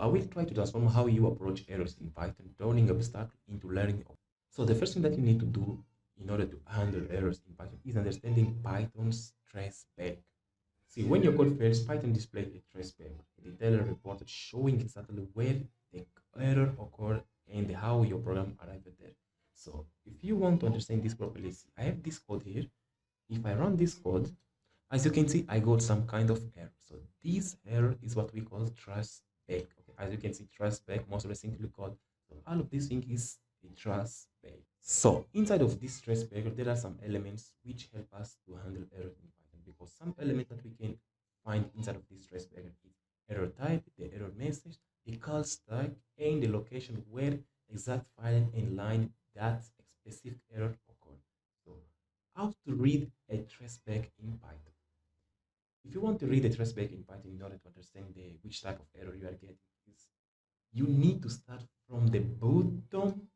I will try to transform how you approach errors in Python, turning obstacles into learning. So the first thing that you need to do in order to handle errors in Python is understanding Python's traceback. See, when your code fails, Python displays a traceback, a detailed report showing exactly where the error occurred and how your program arrived there. So if you want to understand this properly, see, I have this code here. If I run this code, as you can see, I got some kind of error. So this error is what we call traceback. Okay, as you can see, traceback, most recently called. So all of this thing is a traceback. So inside of this traceback, there are some elements which help us to handle errors in Python, because some elements that we can find inside of this traceback is error type, the error message, the call stack, and the location where exact file and line that specific error occurred. So how to read a traceback in Python. If you want to read a traceback in Python in order to understand which type of error you are getting, you need to start from the bottom,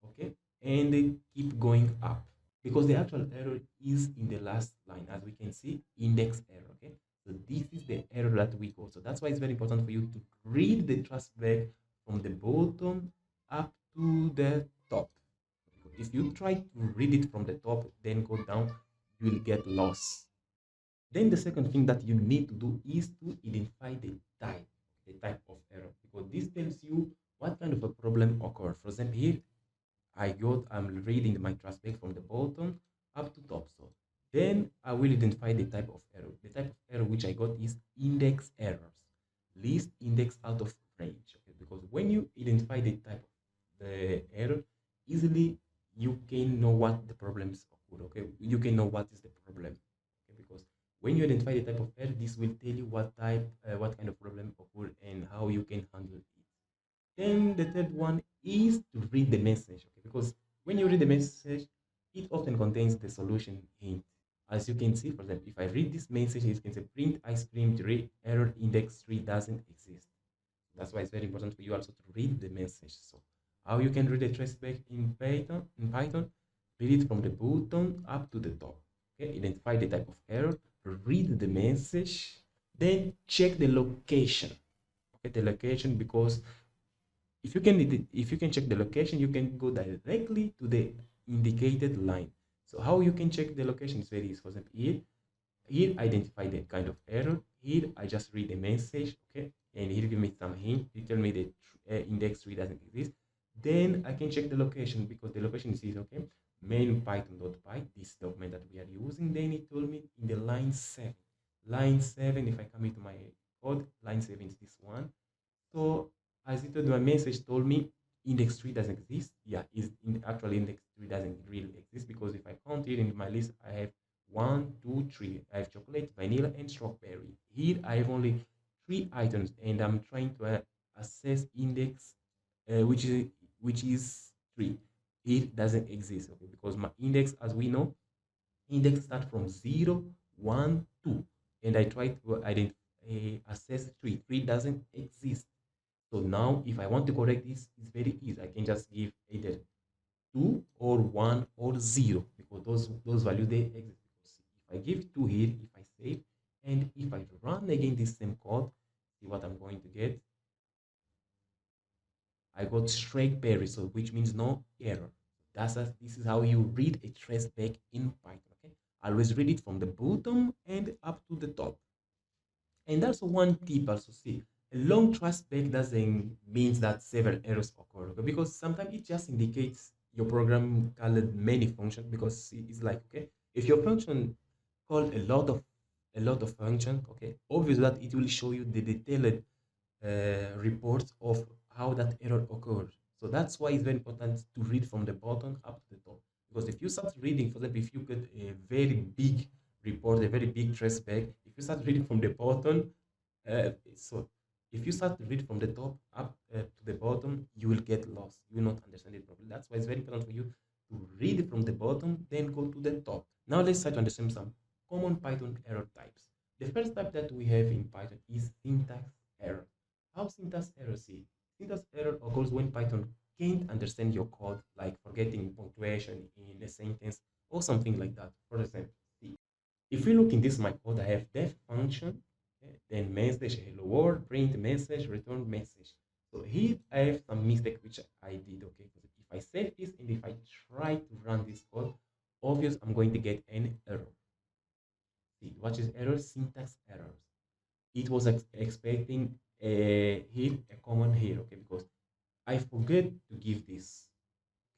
okay, and keep going up, because the actual error is in the last line, as we can see, index error. Okay, so this is the error that we got. So that's why it's very important for you to read the traceback from the bottom up to the top. If you try to read it from the top then go down, you will get lost. Then the second thing that you need to do is to identify the type of error, because this tells you what kind of a problem occurred. For example, here I'm reading my traceback from the bottom up to top. So then I will identify the type of error. The type of error which I got is index errors, least index out of range. Okay, because when you identify the type of the error, easily you can know what the problems occur. Okay, you can know what is the problem. Okay, because when you identify the type of error, this will tell you what kind of problem occurred and how you can handle it. Then the third one is to read the message, okay? Because when you read the message, it often contains the solution hint. As you can see, for example, if I read this message, it can say print ice cream tray, error index 3 doesn't exist. That's why it's very important for you also to read the message. So how you can read a traceback in Python, read it from the bottom up to the top. Okay, identify the type of error, read the message, then check the location. Okay, the location, because if you can check the location, you can go directly to the indicated line. So how you can check the location is very easy. For example, here identify the kind of error. Here I just read the message, okay, and here give me some hint. You tell me that index 3 doesn't exist. Then I can check the location, because the location is easy, okay. Main python.py, this document that we are using. Then it told me in the line 7. Line 7, if I come into my code, line 7 is this one. So as it told, my message told me index 3 doesn't exist. Yeah, actually index 3 doesn't really exist, because if I count here in my list, I have 1, 2, 3. I have chocolate, vanilla, and strawberry. Here I have only 3 items, and I'm trying to assess index, which is 3. It doesn't exist, okay, because my index, as we know, index start from 0, 1, 2, and I try to assess 3. 3 doesn't exist. So now if I want to correct this, it's very easy. I can just give either 2 or 1 or 0, because those values they exist. If I give 2 here, if I save, and if I run again this same code, see what I'm going to get. I got strawberry, so which means no error. This is how you read a traceback in Python. Okay, always read it from the bottom and up to the top. And also one tip also, see, a long traceback doesn't means that several errors occur, okay? Because sometimes it just indicates your program called many functions, because it's like, okay, if your function called a lot of functions, okay, obviously that it will show you the detailed reports of how that error occurred. So that's why it's very important to read from the bottom up to the top, because if you start reading, for example, if you get a very big report, a very big traceback, if you start reading from the bottom, so if you start to read from the top up to the bottom, you will get lost. You will not understand it properly. That's why it's very important for you to read it from the bottom, then go to the top. Now let's try to understand some common Python error types. The first type that we have in Python is syntax error. How syntax error see? Syntax error occurs when Python can't understand your code, like forgetting punctuation in a sentence or something like that. For example, see, if we look in this my code, I have def function, Okay? Then message hello world, print message, return message. So here I have some mistake which I did. Okay, if I save this and if I try to run this code, obvious I'm going to get an error. See, what is error? Syntax errors. It was expecting a hit a common here, okay, because I forget to give this.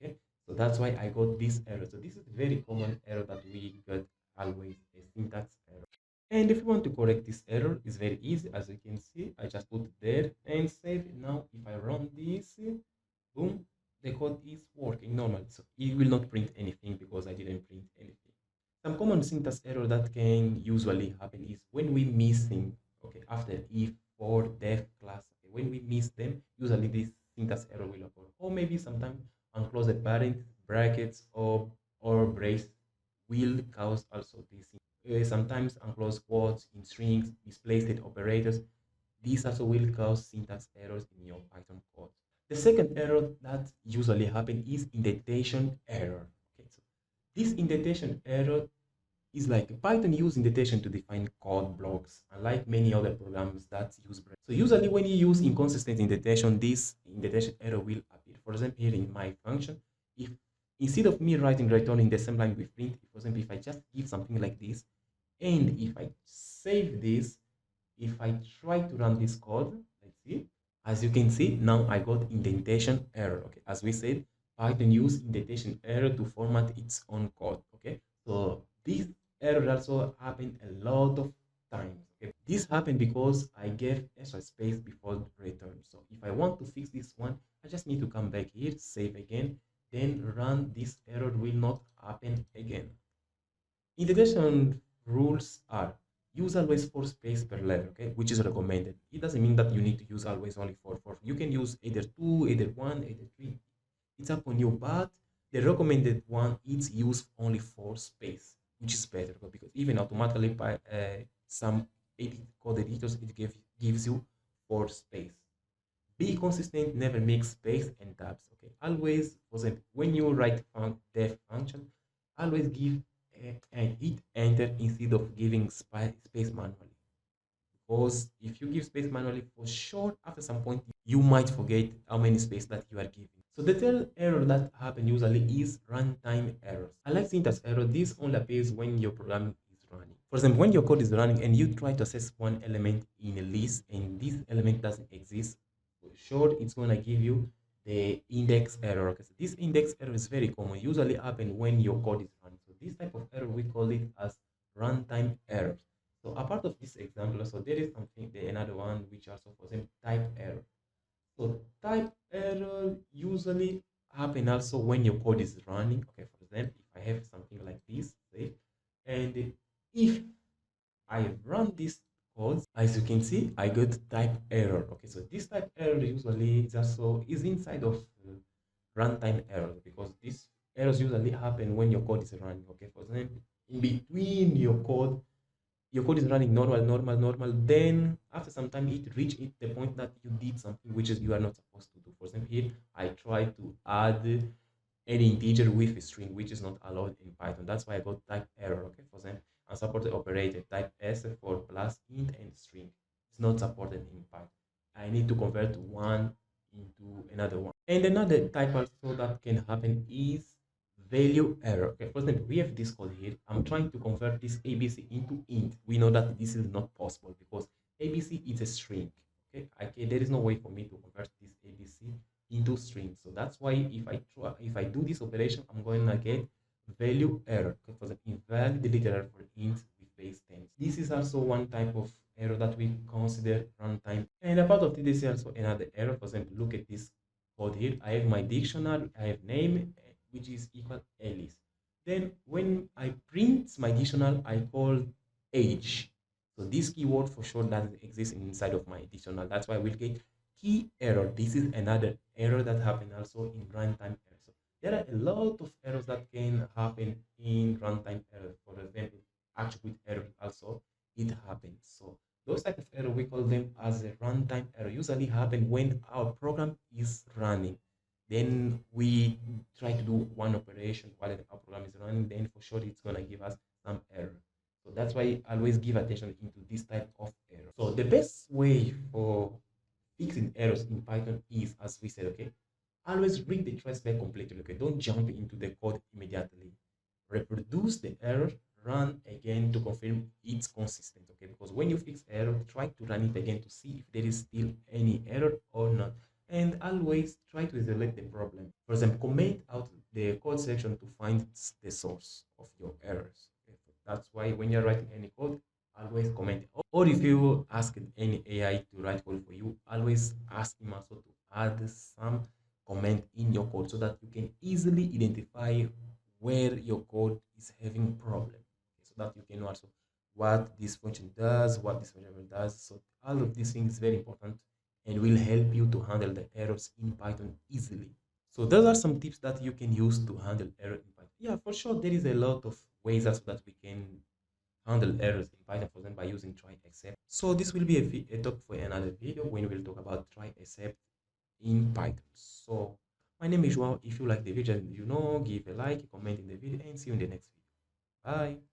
Okay, so that's why I got this error. So this is a very common error that we got always, a syntax error. And if you want to correct this error, it's very easy. As you can see, I just put it there and save it. Now if I run this, boom, the code is working normally. So it will not print anything because I didn't print anything. Some common syntax error that can usually happen is when we missing, okay, after if, for, def, class, okay, when we miss them, usually this syntax error will occur. Or maybe sometimes unclosed parent, brackets, or brace will cause also this. Sometimes unclosed quotes in strings, misplaced operators, these also will cause syntax errors in your Python code. The second error that usually happens is indentation error. Okay, so this indentation error is like Python use indentation to define code blocks, unlike many other programs that use breaks. So usually when you use inconsistent indentation, this indentation error will appear. For example, here in my function, if instead of me writing returning the same line with print, for example, if I just give something like this, and if I save this, if I try to run this code, let's see, as you can see, now I got indentation error. Okay, as we said, Python use indentation error to format its own code. Okay, so this error also happened a lot of times. Okay, this happened because I gave extra space before return. So if I want to fix this one, I just need to come back here, save again, then run. This error will not happen again. Integration rules are use always 4 space per level, okay, which is recommended. It doesn't mean that you need to use always only 4. You can use either 2, either 1, either 3. It's up on you, but the recommended one is use only 4 space, which is better because even automatically by some code editors, it gives you 4 space. Be consistent, never mix space and tabs. Okay, always, for example, when you write def function, always give and hit enter instead of giving space manually. Because if you give space manually, for sure, after some point, you might forget how many space that you are giving. So the third error that happen usually is runtime errors. Unlike syntax error, this only appears when your program is running. For example, when your code is running and you try to access one element in a list and this element doesn't exist, for sure, it's going to give you the index error. Okay, so this index error is very common. Usually happen when your code is running. So this type of error, we call it as runtime errors. So apart of this example, so there is something, another one which also for example type error. So type error usually happen also when your code is running. Okay, for example, if I have something like this, say, and if I run this code, as you can see, I got type error. Okay, so this type error usually is also is inside of runtime error because these errors usually happen when your code is running. Okay, for example, in between your code is running normal. Then after some time, it reached the point that you did something which is you are not supposed to do. For example, here I try to add any integer with a string, which is not allowed in Python. That's why I got type error. Okay, for example, unsupported operator type s for plus int and string. It's not supported in Python. I need to convert one into another one. And another type also that can happen is value error. Okay, for example, we have this code here. I'm trying to convert this ABC into int. We know that this is not possible because ABC is a string. Okay, there is no way for me to convert this ABC into string. So that's why if I do this operation, I'm going to get value error. Okay, for example, invalid deleted error for int with base 10. This is also one type of error that we consider runtime. And apart of this, is also another error. For example, look at this code here. I have my dictionary, I have name, which is equal Alice. Then when I print my dictionary, I call age. So this keyword for sure doesn't exist inside of my dictionary. That's why we'll get key error. This is another error that happen also in runtime error. So there are a lot of errors that can happen in runtime error. For example, attribute error also it happens. So those type of error we call them as a runtime error. Usually happen when our program is running. Then we try to do one operation while our program is running. Then for sure it's gonna give us some error. So that's why I always give attention into this type of error. So the best way for fixing errors in Python is, as we said, okay, always read the traceback completely, okay? Don't jump into the code immediately. Reproduce the error, run again to confirm it's consistent, okay? Because when you fix error, try to run it again to see if there is still any error or not. And always try to isolate the problem. For example, comment out the code section to find the source of your errors. Okay? That's why when you're writing any code, always comment. Or if you ask any AI to write code for you, always ask him also to add some comment in your code so that you can easily identify where your code is having problem. Okay, so that you can know also what this function does, what this function does. So all of these things is very important and will help you to handle the errors in Python easily. So those are some tips that you can use to handle error in Python. Yeah, for sure, there is a lot of ways also that we can handle errors in Python, for example, by using try except. So this will be a topic for another video when we'll talk about try except in Python. So my name is Joao. If you like the video, give a like, comment in the video, and see you in the next video. Bye.